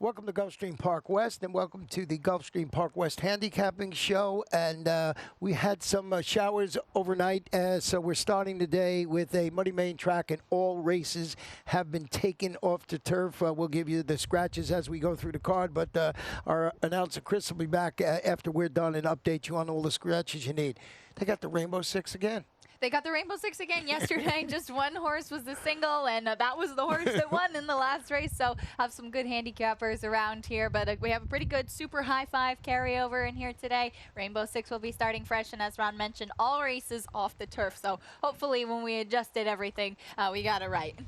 Welcome to Gulfstream Park West, and welcome to the Gulfstream Park West Handicapping Show. And we had some showers overnight, so we're starting today with a muddy main track, and all races have been taken off the turf. We'll give you the scratches as we go through the card, but our announcer Chris will be back after we're done and update you on all the scratches you need. They got the Rainbow Six again. They got the Rainbow Six again yesterday. Just one horse was the single, and that was the horse that won in the last race. So have some good handicappers around here. But we have a pretty good super high five carryover in here today. Rainbow Six will be starting fresh, and as Ron mentioned, all races off the turf. So hopefully when we adjusted everything, we got it right.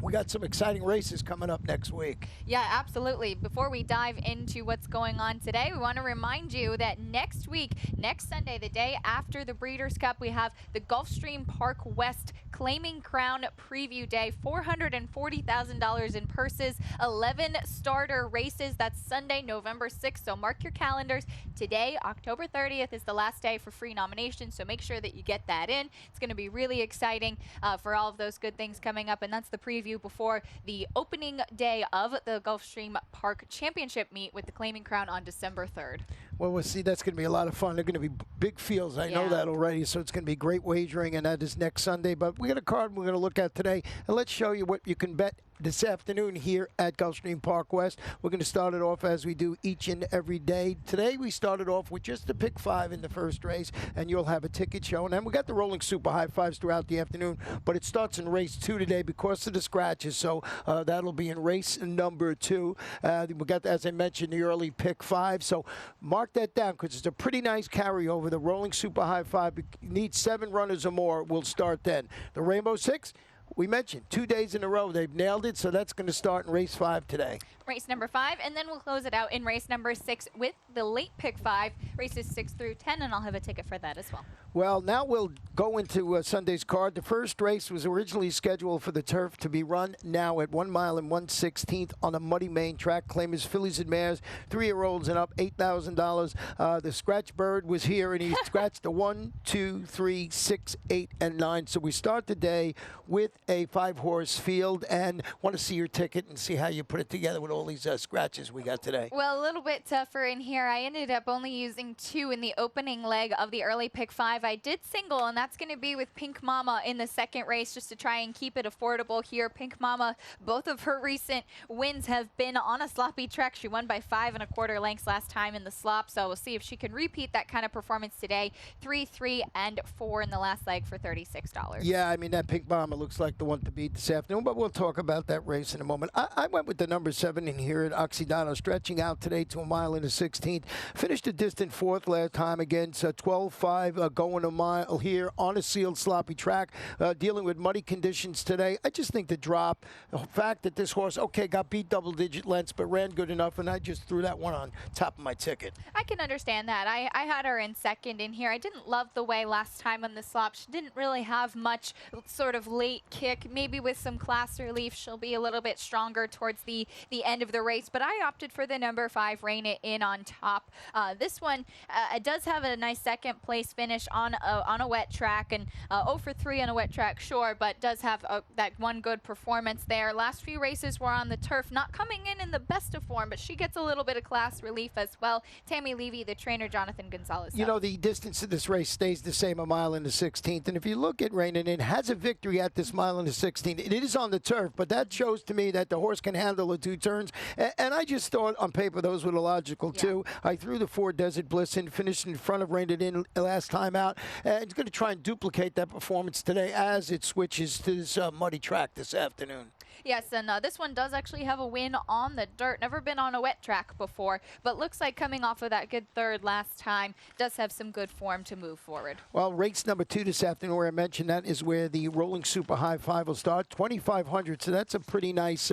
We got some exciting races coming up next week. Yeah, absolutely. Before we dive into what's going on today, we want to remind you that next week, next Sunday, the day after the Breeders' Cup, we have the Gulfstream Park West Claiming Crown Preview Day. $440,000 in purses, 11 starter races. That's Sunday, November 6th. So mark your calendars. Today, October 30th, is the last day for free nominations, so make sure that you get that in. It's going to be really exciting for all of those good things coming up, and that's the preview before the opening day of the Gulfstream Park Championship meet with the Claiming Crown on December 3rd. Well, we'll see. That's going to be a lot of fun. They're going to be big fields. I know that already, so it's going to be great wagering, and that is next Sunday. But we got a card we're going to look at today, and let's show you what you can bet this afternoon here at Gulfstream Park West. We're going to start it off as we do each and every day. Today we started off with just the pick 5 in the first race, and you'll have a ticket showing. And we got the rolling super high fives throughout the afternoon, but it starts in race 2 today because of the scratches, so that'll be in race number 2. We got, as I mentioned, the early pick 5, so mark that down because it's a pretty nice carryover. The rolling super high 5, you need 7 runners or more. We'll start then. The Rainbow Six, we mentioned 2 days in a row they've nailed it, so that's going to start in race 5 today. Race number 5, and then we'll close it out in race number 6 with the late pick 5, races 6 through 10, and I'll have a ticket for that as well. Well, now we'll go into Sunday's card. The first race was originally scheduled for the turf to be run now at 1 mile and 1/16 on a muddy main track. Claim is fillies and mares, 3-year-olds and up, $8,000. The scratch bird was here, and he scratched the 1, 2, 3, 6, 8, and 9. So we start the day with a 5-horse field, and want to see your ticket and see how you put it together with all these scratches we got today. Well, a little bit tougher in here. I ended up only using 2 in the opening leg of the early pick 5. I did single, and that's going to be with Pink Mama in the second race just to try and keep it affordable here. Pink Mama, both of her recent wins have been on a sloppy track. She won by 5 1/4 lengths last time in the slop, so we'll see if she can repeat that kind of performance today. 3, 3, and 4 in the last leg for $36. Yeah, I mean, that Pink Mama looks like the one to beat this afternoon, but we'll talk about that race in a moment. I went with the number 7 in here at Occidental, stretching out today to 1 mile and 1/16. Finished a distant 4th last time against 12-5, going a mile here on a sealed sloppy track, dealing with muddy conditions today. I just think the drop, the fact that this horse, okay, got beat double-digit lengths, but ran good enough, and I just threw that one on top of my ticket. I can understand that. I had her in second in here. I didn't love the way last time on the slop. She didn't really have much sort of late kick. Maybe with some class relief, she'll be a little bit stronger towards the end of the race, but I opted for the number 5, Rein It In on top. This one it does have a nice second place finish on a wet track, and 0 for 3 on a wet track, sure, but does have that one good performance there. Last few races were on the turf, not coming in the best of form, but she gets a little bit of class relief as well. Tammy Levy, the trainer, Jonathan Gonzalez. You know, the distance of this race stays the same, 1 mile and 1/16, and if you look at Rein It In, has a victory at this 1 mile and 1/16. It is on the turf, but that shows to me that the horse can handle the 2 turns, and I just thought on paper those were the logical too. I threw the 4 Desert Bliss in, finished in front of Rein It In last time out, and it's going to try and duplicate that performance today as it switches to this muddy track this afternoon. Yes, and this one does actually have a win on the dirt. Never been on a wet track before, but looks like coming off of that good 3rd last time, does have some good form to move forward. Well, race number 2 this afternoon, where I mentioned that is where the rolling super high 5 will start, 2,500, so that's a pretty nice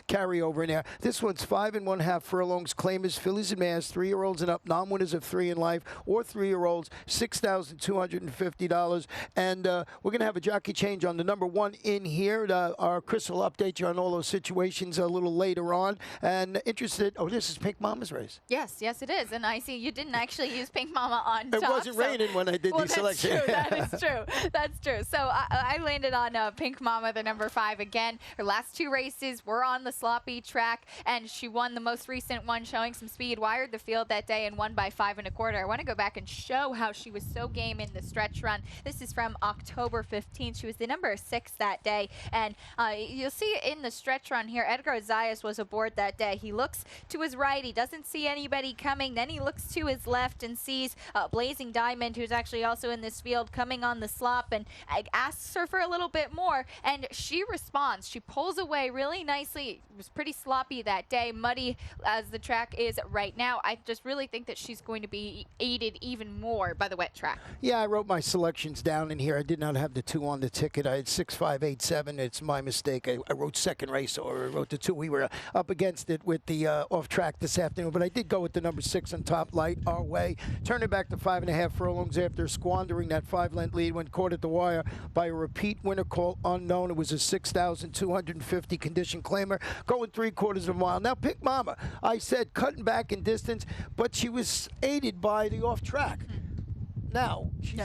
carryover in there. This one's 5 1/2 furlongs. Claim is fillies and mares, 3-year-olds and up, non-winners of 3 in life, or 3-year-olds, $6,250. And we're going to have a jockey change on the number 1 in here. Our Chris will update update you on all those situations a little later on. And interested, oh, this is Pink Mama's race. Yes, it is. And I see you didn't actually use Pink Mama on top. It wasn't raining when I did the selection. That's true. That's true. So I landed on Pink Mama, the number 5 again. Her last 2 races were on the sloppy track, and she won the most recent one, showing some speed, wired the field that day, and won by 5 1/4. I want to go back and show how she was so game in the stretch run. This is from October 15th. She was the number 6 that day, and you'll see in the stretch run here, Edgar Zayas was aboard that day. He looks to his right. He doesn't see anybody coming. Then he looks to his left and sees Blazing Diamond, who's actually also in this field, coming on the slop, and asks her for a little bit more, and she responds. She pulls away really nicely. It was pretty sloppy that day, muddy as the track is right now. I just really think that she's going to be aided even more by the wet track. Yeah, I wrote my selections down in here. I did not have the 2 on the ticket. I had 6, 5, 8, 7. It's my mistake. I wrote second race, or I wrote the 2. We were up against it with the off track this afternoon, but I did go with the number 6 on top, Light Our Way. Turning back to 5.5 furlongs after squandering that 5-length lead when caught at the wire by a repeat winner called Unknown. It was a 6,250 condition claimer, going 3/4 of a mile. Now, Pink Mama, I said cutting back in distance, but she was aided by the off track. Now, she's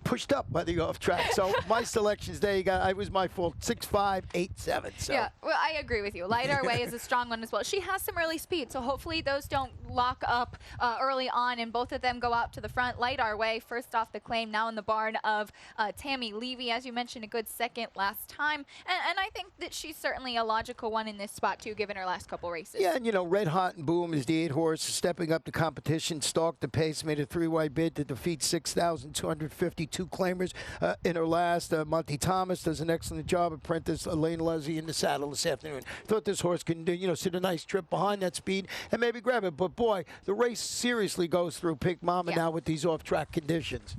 pushed up by the off track. So my selections there, it was my fault. 6, 5, 8, 7. So. Yeah, well, I agree with you. Light Our Way is a strong one as well. She has some early speed, so hopefully those don't lock up early on, and both of them go out to the front. Light Our Way, first off the claim, now in the barn of Tammy Levy. As you mentioned, a good second last time. And I think that she's certainly a logical one in this spot, too, given her last couple races. Yeah, and, Red Hot and Boom is the 8 horse, stepping up the competition, stalked the pace, made a 3-wide bid to defeat 6,252 claimers in her last. Monty Thomas does an excellent job. Apprentice Elaine Luzzy in the saddle this afternoon. Thought this horse can, sit a nice trip behind that speed and maybe grab it. But, boy, the race seriously goes through Pink Mama now with these off-track conditions.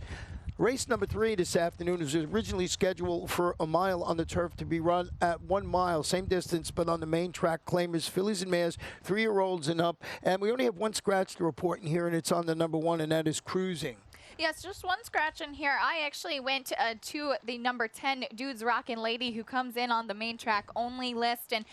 Race number 3 this afternoon was originally scheduled for a mile on the turf to be run at 1 mile, same distance, but on the main track. Claimers, fillies and mares, 3-year-olds and up. And we only have 1 scratch to report in here, and it's on the number 1, and that is Cruising. Yes, just 1 scratch in here. I actually went to the number 10 Dudes Rockin' Lady, who comes in on the main track only list. And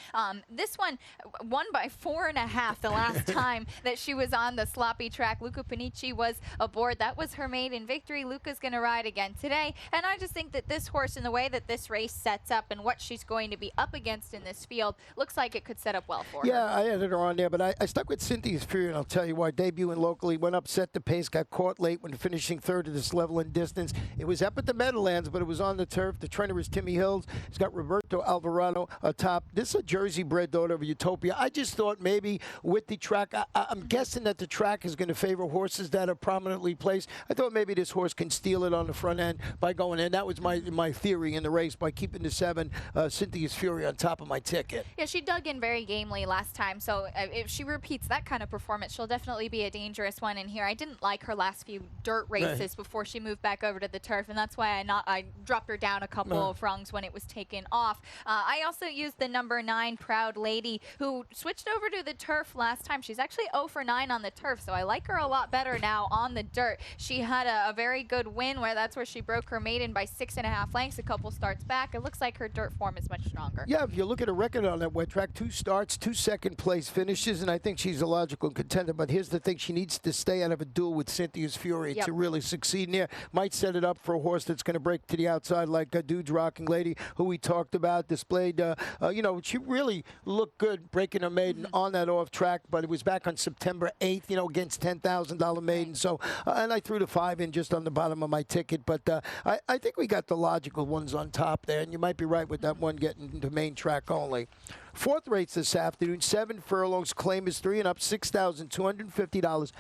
this one won by 4.5 the last time that she was on the sloppy track. Luca Panici was aboard. That was her maiden victory. Luca's going to ride again today. And I just think that this horse, in the way that this race sets up and what she's going to be up against in this field, looks like it could set up well for her. Yeah, I added her on there, but I stuck with Cynthia's Fury, and I'll tell you why. Debuting locally, went up, set the pace, got caught late when finishing 3rd at this level in distance. It was up at the Meadowlands, but it was on the turf. The trainer is Timmy Hills. He's got Roberto Alvarado atop. This is a Jersey-bred daughter of Utopia. I just thought maybe with the track, I'm guessing that the track is going to favor horses that are prominently placed. I thought maybe this horse can steal it on the front end by going in. That was my theory in the race, by keeping the 7, Cynthia's Fury, on top of my ticket. Yeah, she dug in very gamely last time, so if she repeats that kind of performance, she'll definitely be a dangerous one in here. I didn't like her last few dirt races before she moved back over to the turf, and that's why I dropped her down a couple of rungs when it was taken off. I also used the number 9 Proud Lady, who switched over to the turf last time. She's actually 0 for 9 on the turf, so I like her a lot better now on the dirt. She had a very good win that's where she broke her maiden by 6.5 lengths a couple starts back. It looks like her dirt form is much stronger. Yeah, if you look at her record on that wet track, 2 starts, 2 second-place finishes, and I think she's a logical contender. But here's the thing. She needs to stay out of a duel with Cynthia's Fury to really succeed in there. Might set it up for a horse that's going to break to the outside, like a Dude's Rocking Lady, who we talked about, displayed, she really looked good breaking her maiden on that off track, but it was back on September 8th, against $10,000 maiden. So, and I threw the 5 in just on the bottom of my ticket, but I think we got the logical ones on top there, and you might be right with that one getting the main track only. 4th race this afternoon, 7 furlongs, claim is 3 and up, $6,250.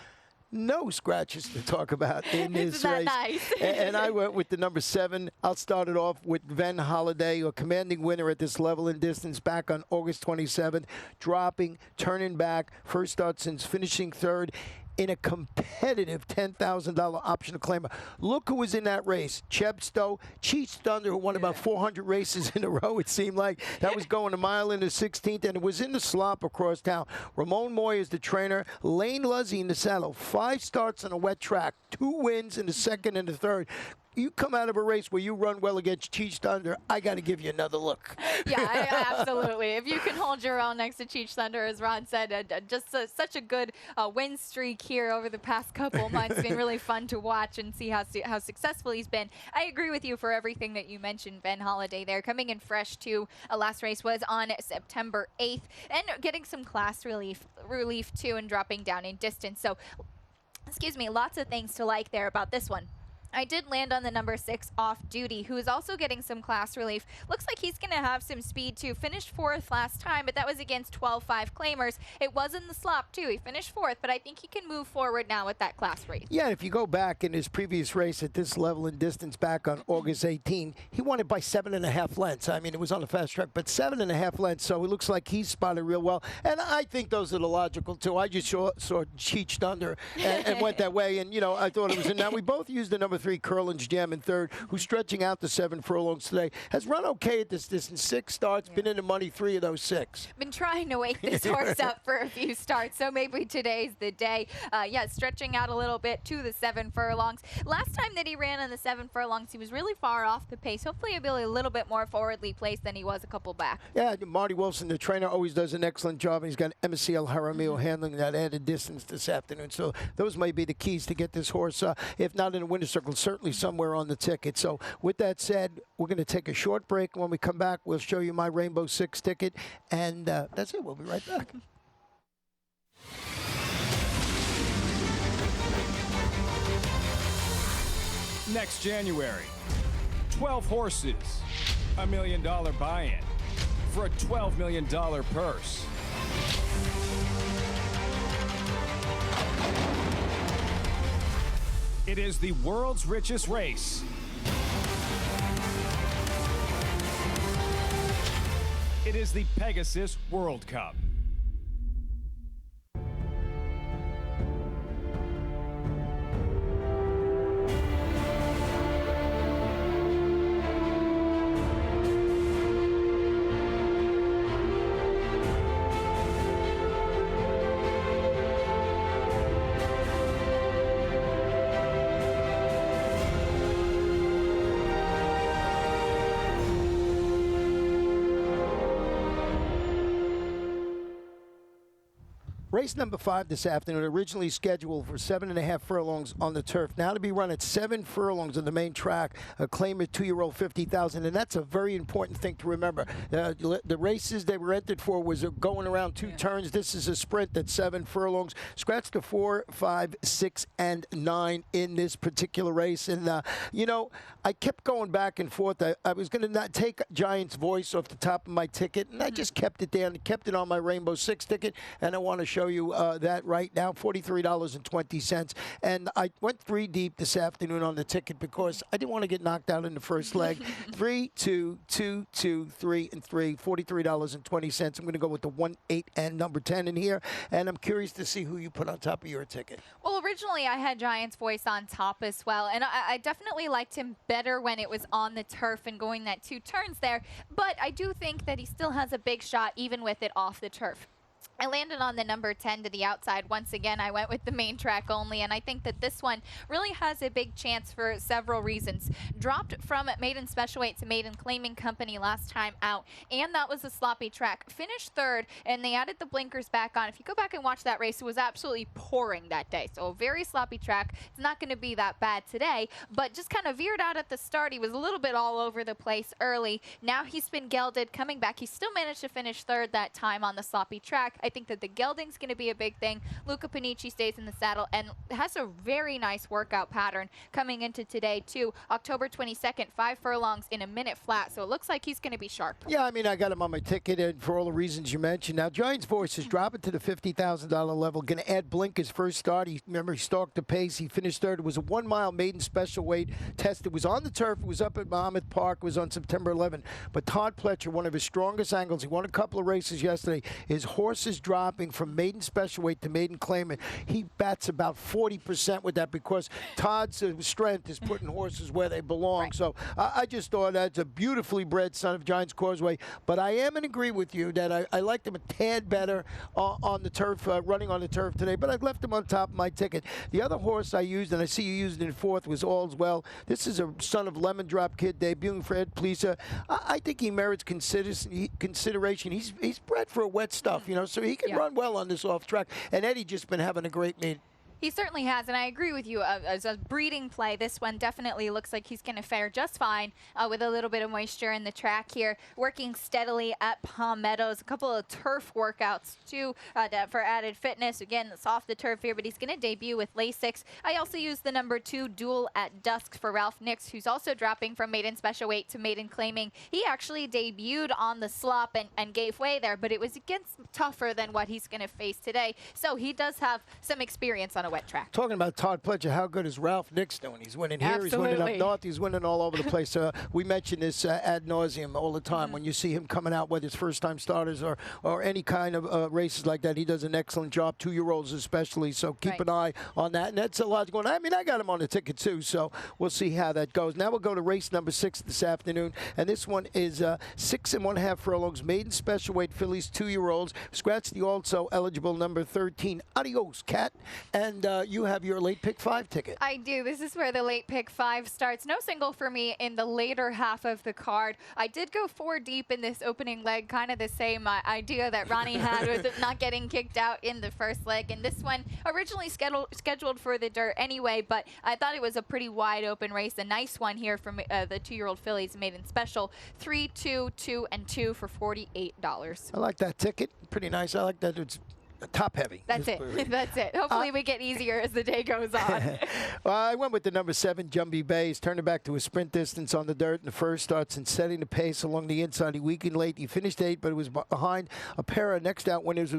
No scratches to talk about in this race. Nice? And I went with the number 7. I'll start it off with Ven Holiday, a commanding winner at this level and distance back on August 27th, dropping, turning back, first start since finishing 3rd. In a competitive $10,000 optional claimer. Look who was in that race. Chepstow, Cheats Thunder, who won about 400 races in a row, it seemed like. That was going a mile in the 16th, and it was in the slop across town. Ramon Moy is the trainer. Lane Luzzy in the saddle. 5 starts on a wet track. 2 wins in the 2nd and the 3rd. you come out of a race where you run well against Cheech Thunder, I got to give you another look. Yeah, absolutely. If you can hold your own next to Cheech Thunder, as Ron said, just such a good win streak here over the past couple months. It's been really fun to watch and see how successful he's been. I agree with you for everything that you mentioned, Ben Holiday there. Coming in fresh, too. Last race was on September 8th. And getting some class relief, too, and dropping down in distance. So, excuse me, lots of things to like there about this one. I did land on the number 6 Off Duty, who is also getting some class relief. Looks like he's going to have some speed, too. Finished 4th last time, but that was against 12-5 claimers. It was in the slop, too. He finished 4th, but I think he can move forward now with that class rate. Yeah, if you go back in his previous race at this level and distance back on August 18, he won it by 7.5 lengths. I mean, it was on the fast track, but 7.5 lengths, so it looks like he's spotted real well. And I think those are the logical, too. I just saw Cheech Thunder and went that way, and, you know, I thought it was in. Now, we both used the number 3 Curlin's Jam in 3rd, who's stretching out the 7 furlongs today. Has run okay at this distance. 6 starts, been in the money 3 of those 6. Been trying to wake this horse up for a few starts, so maybe today's the day. Yeah, stretching out a little bit to the 7 furlongs. Last time that he ran on the 7 furlongs, he was really far off the pace. Hopefully he'll be a little bit more forwardly placed than he was a couple back. Yeah, Marty Wilson, the trainer, always does an excellent job. He's got MSCL Jaramillo handling that added distance this afternoon. So those may be the keys to get this horse, if not in the winner's circle, certainly somewhere on the ticket. So with that said, we're going to take a short break. When we come back, we'll show you my Rainbow 6 ticket. And that's it. We'll be right back. Next January, 12 horses, $1 million buy-in for a $12 million purse. It is the world's richest race. It is the Pegasus World Cup. Race number 5 this afternoon, originally scheduled for 7.5 furlongs on the turf. Now to be run at 7 furlongs on the main track. A claimer 2-year-old 50,000, and that's a very important thing to remember. The races they were entered for was going around 2 turns. This is a sprint that's 7 furlongs. Scratch the 4, 5, 6, and 9 in this particular race. And, you know, I kept going back and forth. I was going to not take Giant's Voice off the top of my ticket, and I just kept it there and kept it on my Rainbow 6 ticket, and I want to show you that right now, $43.20. And I went 3 deep this afternoon on the ticket because I didn't want to get knocked out in the first leg. 3, 2, 2, 2, 3, and 3, $43.20. I'm going to go with the 1, 8, and number 10 in here. And I'm curious to see who you put on top of your ticket. Well, originally I had Giant's Voice on top as well, and I definitely liked him better when it was on the turf and going that 2 turns there, but I do think that he still has a big shot even with it off the turf. I landed on the number 10 to the outside. Once again, I went with the main track only, and I think that this one really has a big chance for several reasons. Dropped from maiden special weight to maiden claiming company last time out, and that was a sloppy track. Finished 3rd, and they added the blinkers back on. If you go back and watch that race, it was absolutely pouring that day, so a very sloppy track. It's not going to be that bad today, but just kind of veered out at the start. He was a little bit all over the place early. Now he's been gelded, coming back. He still managed to finish 3rd that time on the sloppy track. I think that the gelding's going to be a big thing. Luca Panici stays in the saddle and has a very nice workout pattern coming into today, too. October 22nd, 5 furlongs in a minute flat, so it looks like he's going to be sharp. Yeah, I mean, I got him on my ticket, and for all the reasons you mentioned. Now, Giant's Voice is dropping to the $50,000 level. Going to add blink his first start. Remember, he stalked the pace. He finished 3rd. It was a 1-mile maiden special weight test. It was on the turf. It was up at Monmouth Park. It was on September 11th. But Todd Pletcher, one of his strongest angles, he won a couple of races yesterday. His horse's is dropping from maiden special weight to maiden claimant. He bats about 40% with that because Todd's strength is putting horses where they belong. Right. So I just thought that's a beautifully bred son of Giants Causeway. But I am in agree with you that I liked him a tad better on the turf, running on the turf today. But I left him on top of my ticket. The other horse I used, and I see you used it in fourth, was All's Well. This is a son of Lemon Drop kid debuting for Ed Plisa. I think he merits consideration. He's bred for wet stuff, so he can run well on this off track. And Eddie just been having a great meet. He certainly has, and I agree with you. As a breeding play, this one definitely looks like he's going to fare just fine with a little bit of moisture in the track here. Working steadily at Palm Meadows. A couple of turf workouts, too, for added fitness. Again, it's off the turf here, but he's going to debut with Lasix. I also used the number 2 Duel at Dusk for Ralph Nix, who's also dropping from maiden special weight to maiden claiming. He actually debuted on the slop and gave way there, but it was against tougher than what he's going to face today. So he does have some experience on a wet track. Talking about Todd Pletcher, how good is Ralph Nix doing? He's winning here, Absolutely. he's winning up north, he's winning all over the place. We mention this ad nauseum all the time. When you see him coming out, whether it's first-time starters or any kind of races like that, he does an excellent job, 2-year-olds especially, so keep an eye on that. And that's a lot going on. I mean, I got him on the ticket too, so we'll see how that goes. Now we'll go to race number 6 this afternoon, and this one is 6 1/2 furlongs, maiden special weight fillies, 2-year-olds. Scratch the also eligible number 13, Adios Cat, and you have your late pick 5 ticket. I do. This is where the late pick 5 starts. No single for me in the later half of the card. I did go 4 deep in this opening leg, kind of the same idea that Ronnie had with not getting kicked out in the first leg. And this one originally scheduled for the dirt anyway, but I thought it was a pretty wide open race. A nice one here from the 2-year-old fillies maiden special. 3, 2, 2, and 2 for $48. I like that ticket. Pretty nice. I like that it's top heavy. That's it. That's it. Hopefully we get easier as the day goes on. I went with the number 7, Jumbie Bay. He's turning back to a sprint distance on the dirt in the first starts and setting the pace along the inside. He weakened late. He finished 8th, but it was behind a pair of next out winners. It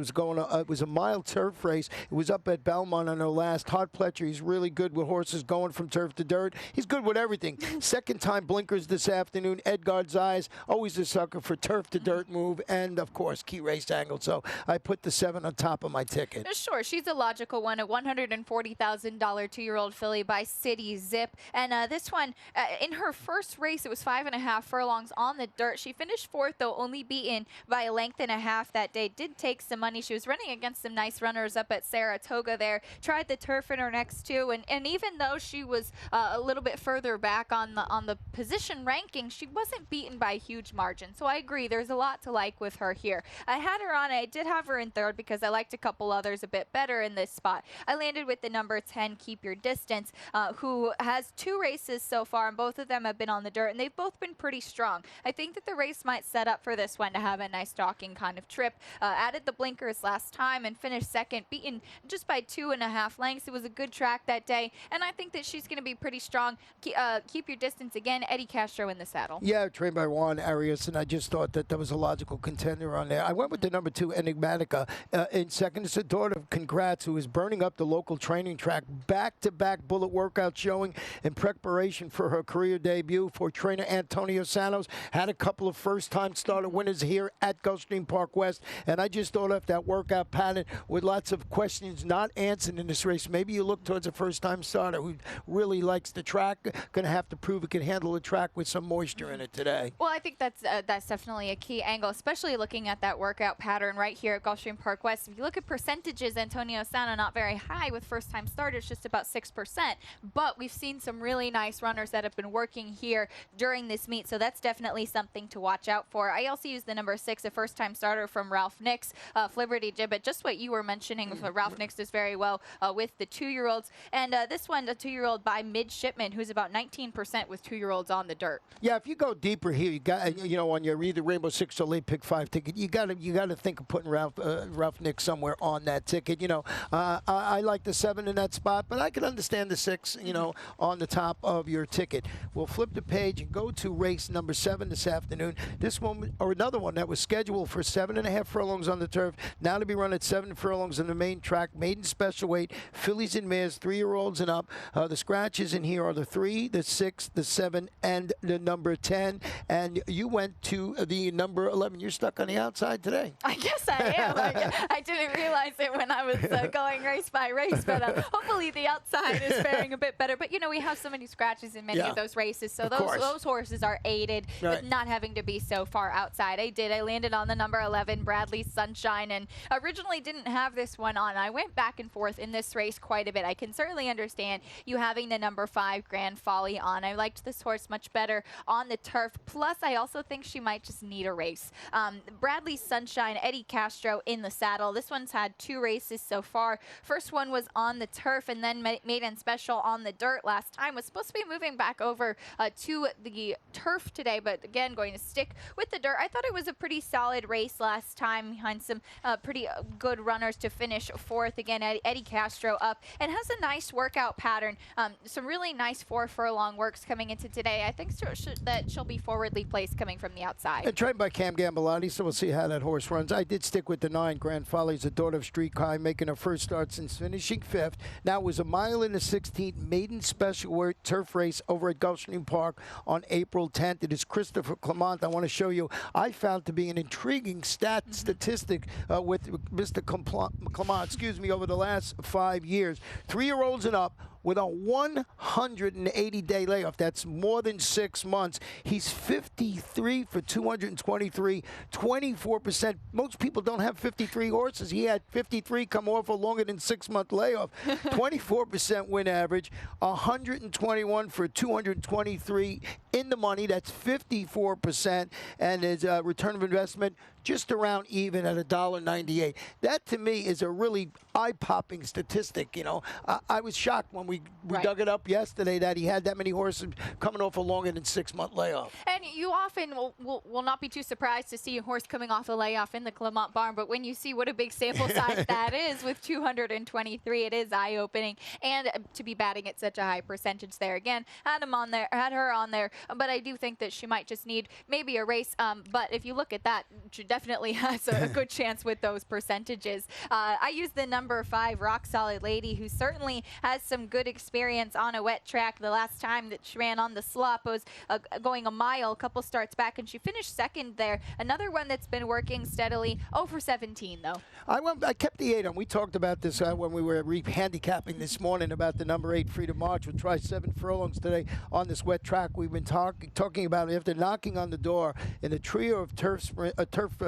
was a mild turf race. It was up at Belmont on their last. Todd Pletcher, he's really good with horses going from turf to dirt. He's good with everything. Second time blinkers this afternoon. Edgard's Eyes, always a sucker for turf to dirt move, and of course key race angle. So I put the 7 on top of my ticket. Sure, she's a logical one. A $140,000 2-year-old filly by City Zip. And this one, in her first race, it was 5 1/2 furlongs on the dirt. She finished 4th, though, only beaten by a length and a half that day. Did take some money. She was running against some nice runners up at Saratoga there. Tried the turf in her next 2, and even though she was a little bit further back on the position ranking, she wasn't beaten by a huge margin. So I agree, there's a lot to like with her here. I had her on. I did have her in 3rd because I liked a couple others a bit better in this spot. I landed with the number 10, Keep Your Distance, who has 2 races so far, and both of them have been on the dirt, and they've both been pretty strong. I think that the race might set up for this one to have a nice stalking kind of trip. Added the blinkers last time and finished 2nd, beaten just by 2.5 lengths. It was a good track that day, and I think that she's going to be pretty strong. Keep Your Distance again, Eddie Castro in the saddle. Yeah, trained by Juan Arias, and I just thought that was a logical contender on there. I went with the number 2, Enigmatica, in 2nd. It's a daughter of Congrats, who is burning up the local training track. Back-to-back bullet workout showing in preparation for her career debut for trainer Antonio Sanos. Had a couple of first-time starter winners here at Gulfstream Park West, and I just thought of that workout pattern with lots of questions not answered in this race. Maybe you look towards a first-time starter who really likes the track, going to have to prove it can handle the track with some moisture in it today. Well, I think that's definitely a key angle, especially looking at that workout pattern right here at Gulfstream Park West. If you look at percentages, Antonio Sano not very high with first-time starters, just about 6%. But we've seen some really nice runners that have been working here during this meet, so that's definitely something to watch out for. I also used the number 6, a first-time starter from Ralph Nix, Flibberty Gibbet, just what you were mentioning. Ralph Nix does very well with the 2-year-olds. And this one, a 2-year-old by Midshipman, who's about 19% with 2-year-olds on the dirt. Yeah, if you go deeper here, you got on your either Rainbow 6 or late pick 5 ticket, you got to think of putting Ralph Nix somewhere on that ticket. I like the 7 in that spot, but I can understand the 6, on the top of your ticket. We'll flip the page and go to race number 7 this afternoon. This one, or another one that was scheduled for 7.5 furlongs on the turf, now to be run at 7 furlongs in the main track, maiden special weight, fillies and mares, 3-year-olds and up. The scratches in here are the 3, the 6, the 7, and the number 10. And you went to the number 11. You're stuck on the outside today. I guess I am. I didn't realize it when I was going race by race, but hopefully the outside is faring a bit better. But, we have so many scratches in many of those races, so those horses are aided with not having to be so far outside. I landed on the number 11, Bradley Sunshine, and originally didn't have this one on. I went back and forth in this race quite a bit. I can certainly understand you having the number 5, Grand Folly, on. I liked this horse much better on the turf. Plus, I also think she might just need a race. Bradley Sunshine, Eddie Castro in the saddle. This one's had 2 races so far. First one was on the turf and then maiden special on the dirt last time. Was supposed to be moving back over to the turf today, but again, going to stick with the dirt. I thought it was a pretty solid race last time behind some pretty good runners to finish 4th. Again, Eddie Castro up and has a nice workout pattern. Some really nice 4 furlong works coming into today. I think that she'll be forwardly placed coming from the outside. And trained by Cam Gambelotti, so we'll see how that horse runs. I did stick with the 9, Grand Folly, the daughter of Street High, making her first start since finishing 5th. Now it was a mile in the 16th maiden special weight turf race over at Gulfstream Park on April 10th. It is Christopher Clement. I want to show you, I found to be an intriguing statistic with Mr. Clement, over the last 5 years. 3-year-olds and up, with a 180-day layoff. That's more than 6 months. He's 53 for 223, 24%. Most people don't have 53 horses. He had 53 come off a longer than 6-month layoff. 24% win average, 121 for 223 in the money. That's 54%. And his return of investment just around even at $1.98. That to me is a really eye-popping statistic. I was shocked when we dug it up yesterday that he had that many horses coming off a longer than 6-month layoff. And you often will not be too surprised to see a horse coming off a layoff in the Clement barn, but when you see what a big sample size that is with 223, it is eye-opening. And to be batting at such a high percentage there again, had her on there, but I do think that she might just need maybe a race. But if you look at that, she definitely has a good chance with those percentages. I used the number 5, Rock Solid Lady, who certainly has some good experience on a wet track. The last time that she ran on the slop was going a mile, a couple starts back, and she finished 2nd there. Another one that's been working steadily, over 17 though. I kept the 8 on. We talked about this when we were handicapping this morning about the number 8, Freedom March. We'll try 7 furlongs today on this wet track. We've been talking about after knocking on the door in a trio of turf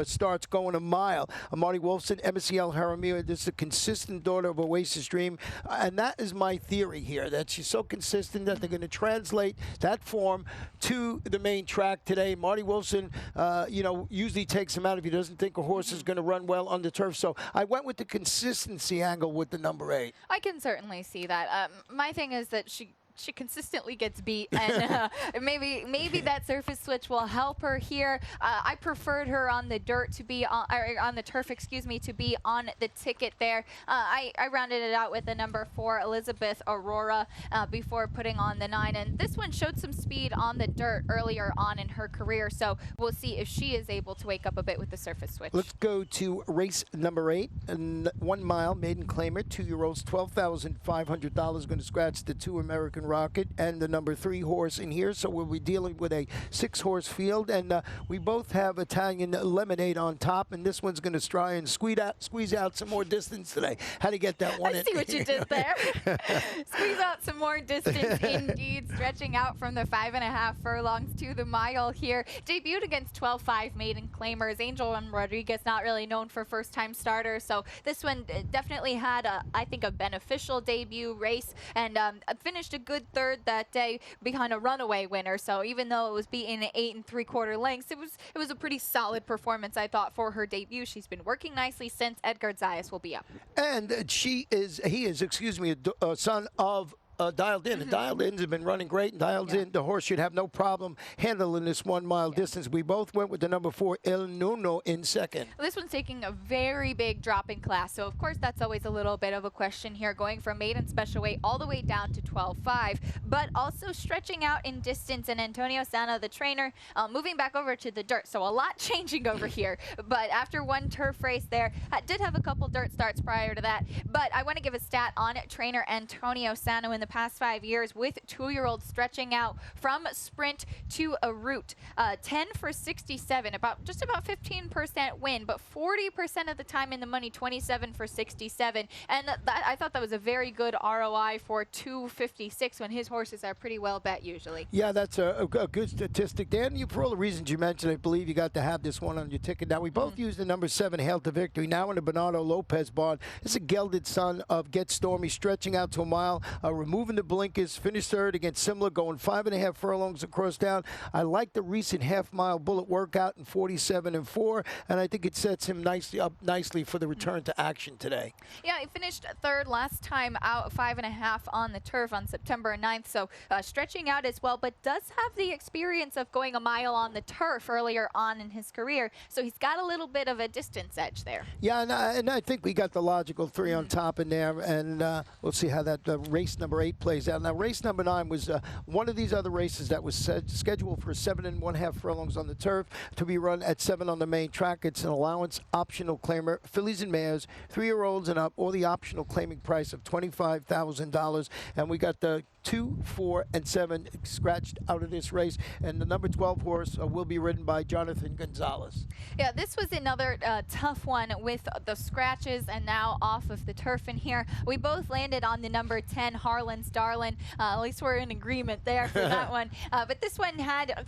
starts going a mile. Marty Wolfson, MSCL Jaramillo. This is a consistent daughter of Oasis Dream, and that is my theory here, that she's so consistent that they're going to translate that form to the main track today. Marty Wolfson, usually takes him out if he doesn't think a horse is going to run well on the turf. So I went with the consistency angle with the number 8. I can certainly see that. My thing is that she consistently gets beat, and maybe that surface switch will help her here. I preferred her on the dirt to be on the turf, to be on the ticket there. I rounded it out with the number 4, Elizabeth Aurora, before putting on the 9, and this one showed some speed on the dirt earlier on in her career, so we'll see if she is able to wake up a bit with the surface switch. Let's go to race number 8, and 1 mile maiden claimer, 2-year-olds, $12,500, going to scratch the 2 American Rocket and the number 3 horse in here. So we'll be dealing with a 6-horse field, and we both have Italian Lemonade on top, and this one's going to try and squeeze out some more distance today. How to get that one in? I see what you did there. Squeeze out some more distance indeed, stretching out from the 5.5 furlongs to the mile here. Debuted against 12-5 maiden claimers. Angel and Rodriguez, not really known for first-time starters, so this one definitely had I think a beneficial debut race, and finished a good 3rd that day behind a runaway winner. So even though it was beaten 8 3/4 lengths, it was a pretty solid performance, I thought, for her debut. She's been working nicely since. Edgar Zayas will be up. And he is, a son of Dialed In. And Dialed In's have been running great, and Dialed In, the horse should have no problem handling this 1 mile distance. We both went with the number 4, El Nuno, in second. Well, this one's taking a very big drop in class, so of course that's always a little bit of a question here, going from maiden special weight all the way down to 12.5, but also stretching out in distance. And Antonio Sana, the trainer, moving back over to the dirt, so a lot changing over here. But after one turf race there, did have a couple dirt starts prior to that. But I want to give a stat on trainer Antonio Sana in the past 5 years with 2-year-olds stretching out from sprint to a route. 10 for 67, just about 15% win, but 40% of the time in the money, 27 for 67. And I thought that was a very good ROI for 256 when his horses are pretty well bet usually. Yeah, that's a good statistic, Dan. For all the reasons you mentioned, I believe you got to have this one on your ticket. Now, we both used the number 7, Hail to Victory, now in the Bernardo Lopez barn. This is a gelded son of Get Stormy, stretching out to a mile, removing the blinkers, finished third against Simla, going 5.5 furlongs across town. I like the recent half-mile bullet workout in 47.4, and I think it sets him nicely for the return to action today. Yeah, he finished third last time out, 5.5 on the turf on September 9th, so stretching out as well, but does have the experience of going a mile on the turf earlier on in his career, so he's got a little bit of a distance edge there. Yeah, and I think we got the logical 3 on top in there, and we'll see how that race number 8 plays out. Now, race number 9 was one of these other races that was scheduled for 7.5 furlongs on the turf to be run at 7 on the main track. It's an allowance optional claimer, fillies and mares, 3-year-olds and up, or the optional claiming price of $25,000, and we got the 2, 4, and 7 scratched out of this race, and the number 12 horse will be ridden by Jonathan Gonzalez. Yeah, this was another tough one with the scratches and now off of the turf in here. We both landed on the number 10, Harlan's Darlin. At least we're in agreement there for that one. But this one had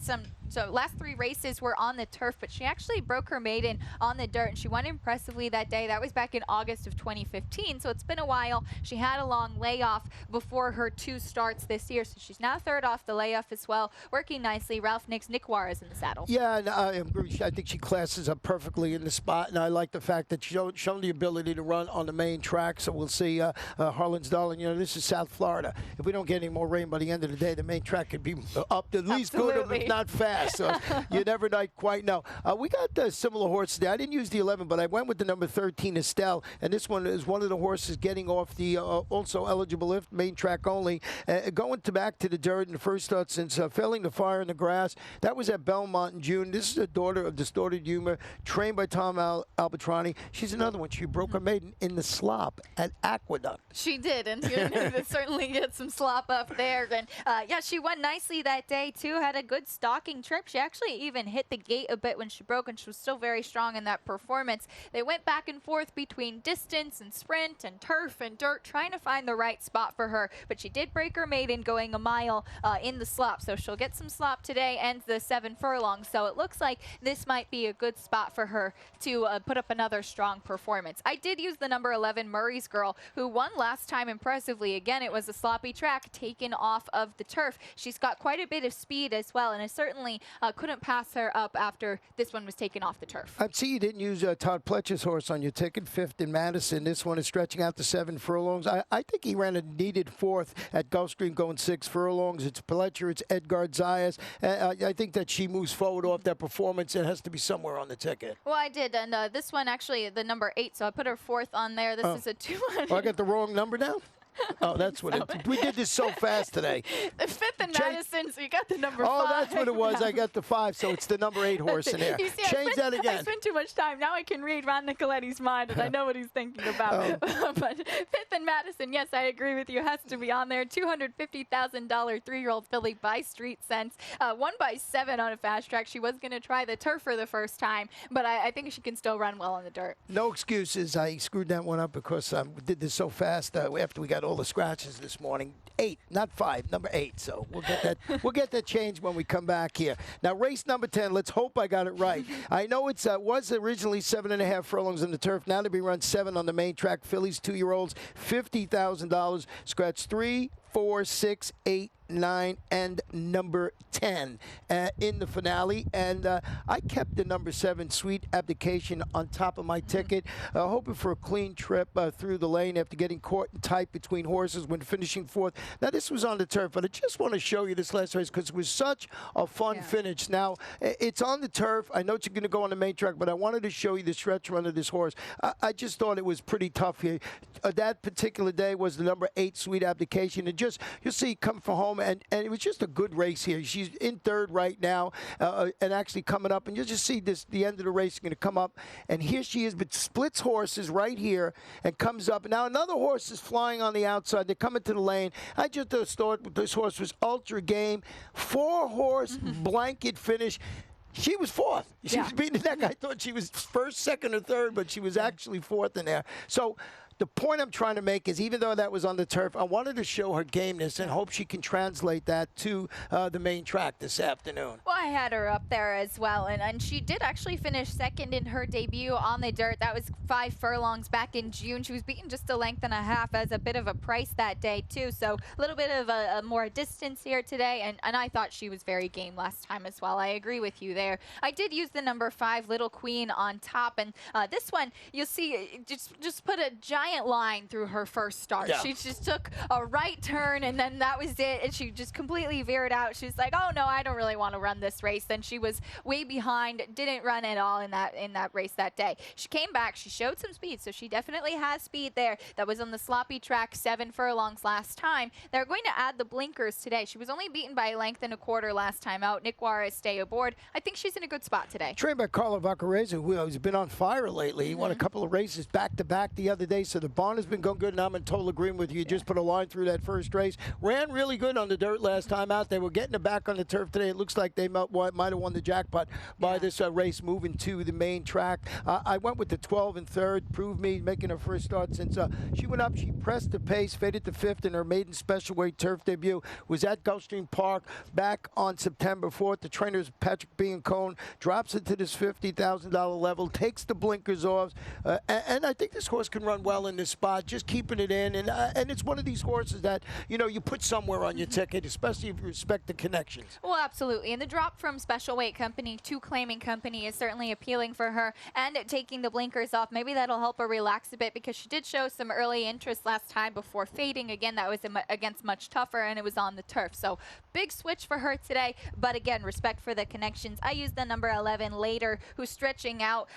so last 3 races were on the turf, but she actually broke her maiden on the dirt, and she won impressively that day. That was back in August of 2015, so it's been a while. She had a long layoff before her 2 starts this year, so she's now third off the layoff as well, working nicely. Ralph Nick's Nick Juarez in the saddle. Yeah, and I agree. I think she classes up perfectly in the spot, and I like the fact that she's shown the ability to run on the main track, so we'll see Harlan's Darlin. You know, this is South Florida. If we don't get any more rain by the end of the day, the main track could be up at least good, if not fast. So you never quite know. We got similar horses there. I didn't use the 11, but I went with the number 13, Estelle, and this one is one of the horses getting off the also eligible lift, main track only, going back to the dirt in the first start since failing to fire in the grass. That was at Belmont in June. This is a daughter of Distorted Humor, trained by Tom Albatrani. She's another one. She broke her maiden in the slop at Aqueduct. She did, and you know, certainly get some slop up there. And yeah, she won nicely that day too. Had a good stalking trip. She actually even hit the gate a bit when she broke, and she was still very strong in that performance. They went back and forth between distance and sprint and turf and dirt, trying to find the right spot for her. But she did break her maiden going a mile in the slop, so she'll get some slop today and the 7 furlongs. So it looks like this might be a good spot for her to put up another strong performance. I did use the number 11, Murray's Girl, who won last time impressively. Again, it was a sloppy track taken off of the turf. She's got quite a bit of speed as well, and it certainly couldn't pass her up after this one was taken off the turf. I see you didn't use Todd Pletcher's horse on your ticket, 5th in Madison. This one is stretching out to 7 furlongs. I think he ran a needed 4th at Gulfstream going 6 furlongs. It's Pletcher, it's Edgar Zayas. I think that she moves forward off that performance. It has to be somewhere on the ticket. Well, I did, and this one actually, the number 8, so I put her 4th on there. This is a 200. Oh, I got the wrong number now? Oh, that's what it. We did this so fast today. The 5th in Madison, so you got the number 5. Oh, that's what it was. I got the 5, so it's the number 8 horse in there. See, Change that again. I spent too much time. Now I can read Ron Nicoletti's mind, and I know what he's thinking about. But 5th in Madison, yes, I agree with you. Has to be on there. $250,000 3-year-old filly by Street Sense. Won by 7 on a fast track. She was going to try the turf for the first time, but I think she can still run well on the dirt. No excuses. I screwed that one up because we did this so fast after we got all the scratches this morning. 8, not 5, number 8. So we'll get that. We'll get that changed when we come back here. Now, race number 10. Let's hope I got it right. I know it was originally 7.5 furlongs on the turf. Now to be run 7 on the main track. Fillies, 2-year-olds, $50,000. Scratch 3, 4, 6, 8, 9, and number 10 in the finale. And I kept the number 7 Sweet Abdication on top of my ticket, hoping for a clean trip through the lane after getting caught in tight between horses when finishing fourth. Now, this was on the turf, but I just want to show you this last race because it was such a fun finish. Now, it's on the turf. I know it's going to go on the main track, but I wanted to show you the stretch run of this horse. I just thought it was pretty tough here. That particular day was the number 8 Sweet Abdication. And just, you'll see, come from home, and it was just a good race here. She's in third right now and actually coming up. And you'll just see this, the end of the race is going to come up. And here she is, but splits horses right here and comes up. Now another horse is flying on the outside. They're coming to the lane. I just thought this horse was ultra game. 4-horse blanket finish. She was fourth. She was beating the neck. I thought she was first, second, or third, but she was actually fourth in there. So the point I'm trying to make is, even though that was on the turf, I wanted to show her gameness and hope she can translate that to the main track this afternoon. Well, I had her up there as well, and she did actually finish second in her debut on the dirt. That was 5 furlongs back in June. She was beaten just a length and a half as a bit of a price that day, too. So a little bit of a more distance here today, and I thought she was very game last time as well. I agree with you there. I did use the number 5 Little Queen on top, and this one, you'll see, just put a giant line through her first start. Yeah. She just took a right turn, and then that was it, and she just completely veered out. She was like, oh no, I don't really want to run this race. Then she was way behind, didn't run at all in that race that day. She came back, she showed some speed, so she definitely has speed there. That was on the sloppy track, 7 furlongs last time. They're going to add the blinkers today. She was only beaten by a length and a quarter last time out. Nick Juarez stay aboard. I think she's in a good spot today. Trained by Carlo Vaccarezza, who's been on fire lately. He won a couple of races back-to-back the other day, so the barn has been going good, and I'm in total agreement with you. You just put a line through that first race. Ran really good on the dirt last time out. They were getting it back on the turf today. It looks like they might have won the jackpot by this race moving to the main track. I went with the 12 and third, Proved Me, making her first start since she went up. She pressed the pace, faded to 5th in her maiden special weight turf debut. Was at Gulfstream Park back on September 4th. The trainers, Patrick B. and Cohn, drops it to this $50,000 level, takes the blinkers off, and I think this horse can run well in this spot. Just keeping it in, and it's one of these horses that, you know, you put somewhere on your ticket, especially if you respect the connections. Well, absolutely, and the drop from special weight company to claiming company is certainly appealing for her, and taking the blinkers off, maybe that'll help her relax a bit, because she did show some early interest last time before fading. Again, that was against much tougher, and it was on the turf. So big switch for her today, but again, respect for the connections. I used the number 11 later, who's stretching out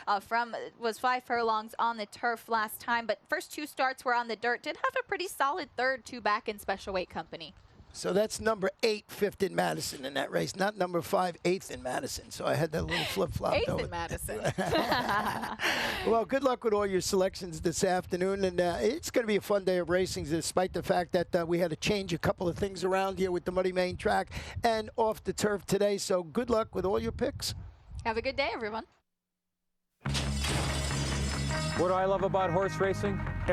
was 5 furlongs on the turf last time, but first 2 starts were on the dirt. Did have a pretty solid third, 2 back in special weight company. So that's number 8, 5th in Madison in that race, not number 5, 8th in Madison. So I had that little flip-flop. 8th in Madison. Well, good luck with all your selections this afternoon. And it's going to be a fun day of racing, despite the fact that we had to change a couple of things around here with the Muddy Main track and off the turf today. So good luck with all your picks. Have a good day, everyone. What do I love about horse racing?